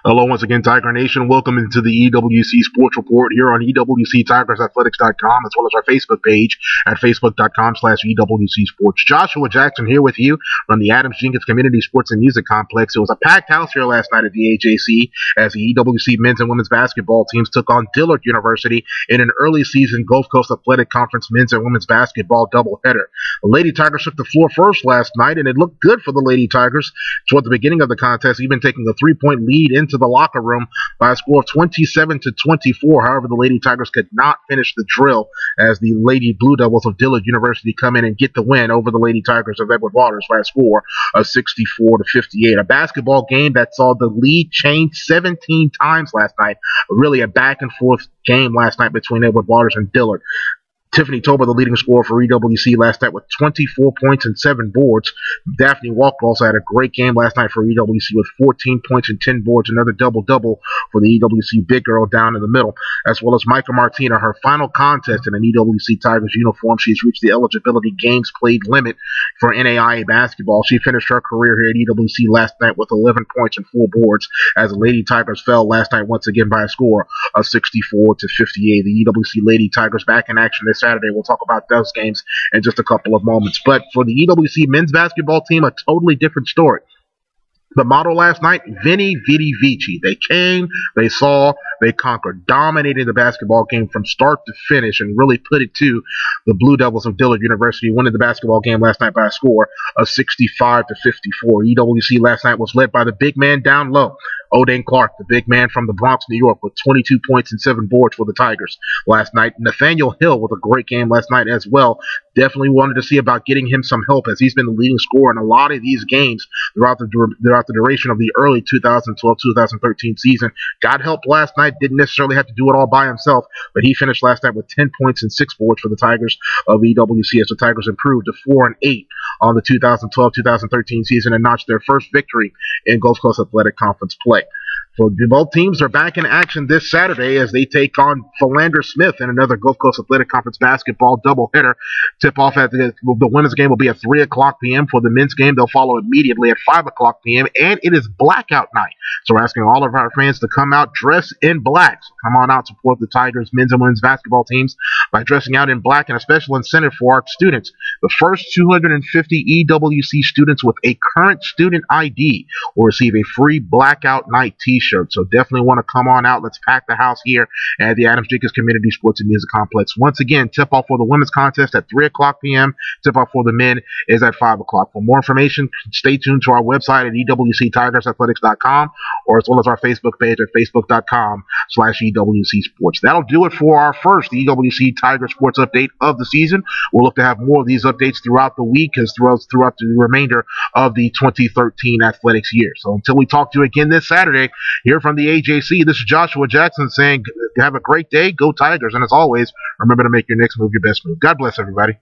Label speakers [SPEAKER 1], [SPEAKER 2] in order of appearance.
[SPEAKER 1] Hello once again, Tiger Nation. Welcome into the EWC Sports Report here on EWCTigersAthletics.com, as well as our Facebook page at Facebook.com/EWC Sports. Joshua Jackson here with you from the Adams Jenkins Community Sports and Music Complex. It was a packed house here last night at the AJC as the EWC men's and women's basketball teams took on Dillard University in an early season Gulf Coast Athletic Conference men's and women's basketball doubleheader. The Lady Tigers took the floor first last night, and it looked good for the Lady Tigers toward the beginning of the contest, even taking a three-point lead into the locker room by a score of 27-24. However, the Lady Tigers could not finish the drill as the Lady Blue Devils of Dillard University come in and get the win over the Lady Tigers of Edward Waters by a score of 64-58. A basketball game that saw the lead change 17 times last night. Really a back-and-forth game last night between Edward Waters and Dillard. Tiffany Tober, the leading scorer for EWC last night with 24 points and 7 boards. Daphne Walker also had a great game last night for EWC with 14 points and 10 boards, another double-double for the EWC big girl down in the middle, as well as Micah Martina, her final contest in an EWC Tigers uniform. She's reached the eligibility games played limit for NAIA basketball. She finished her career here at EWC last night with 11 points and 4 boards as the Lady Tigers fell last night once again by a score of 64-58. The EWC Lady Tigers back in action this Saturday. We'll talk about those games in just a couple of moments. But for the EWC men's basketball team, a totally different story. The motto last night, Veni Vidi Vici. They came, they saw, they conquered, dominated the basketball game from start to finish, and really put it to the Blue Devils of Dillard University, winning the basketball game last night by a score of 65-54. EWC last night was led by the big man down low, Odin Clark, the big man from the Bronx, New York, with 22 points and 7 boards for the Tigers last night. Nathaniel Hill with a great game last night as well. Definitely wanted to see about getting him some help, as he's been the leading scorer in a lot of these games throughout the duration of the early 2012-2013 season. Got help last night, didn't necessarily have to do it all by himself, but he finished last night with 10 points and 6 boards for the Tigers of EWC as the Tigers improved to 4-8 on the 2012-2013 season and notched their first victory in Gulf Coast Athletic Conference play. So both teams are back in action this Saturday as they take on Philander Smith in another Gulf Coast Athletic Conference basketball doubleheader. Tip-off at the women's game will be at 3 o'clock p.m. For the men's game, they'll follow immediately at 5 o'clock p.m. And it is blackout night. So we're asking all of our fans to come out dressed in black. So come on out, support the Tigers men's and women's basketball teams by dressing out in black, and a special incentive for our students. The first 250 EWC students with a current student ID will receive a free blackout night t-shirt. So definitely want to come on out. Let's pack the house here at the Adams Jenkins Community Sports and Music Complex. Once again, tip-off for the women's contest at 3 o'clock p.m. Tip-off for the men is at 5 o'clock. For more information, stay tuned to our website at EWCTigersAthletics.com, or as well as our Facebook page at Facebook.com/EWC Sports. That'll do it for our first EWC Tiger Sports update of the season. We'll look to have more of these updates throughout the week, as throughout the remainder of the 2013 athletics year. So until we talk to you again this Saturday, here from the AJC, this is Joshua Jackson saying have a great day, go Tigers, and as always, remember to make your next move your best move. God bless everybody.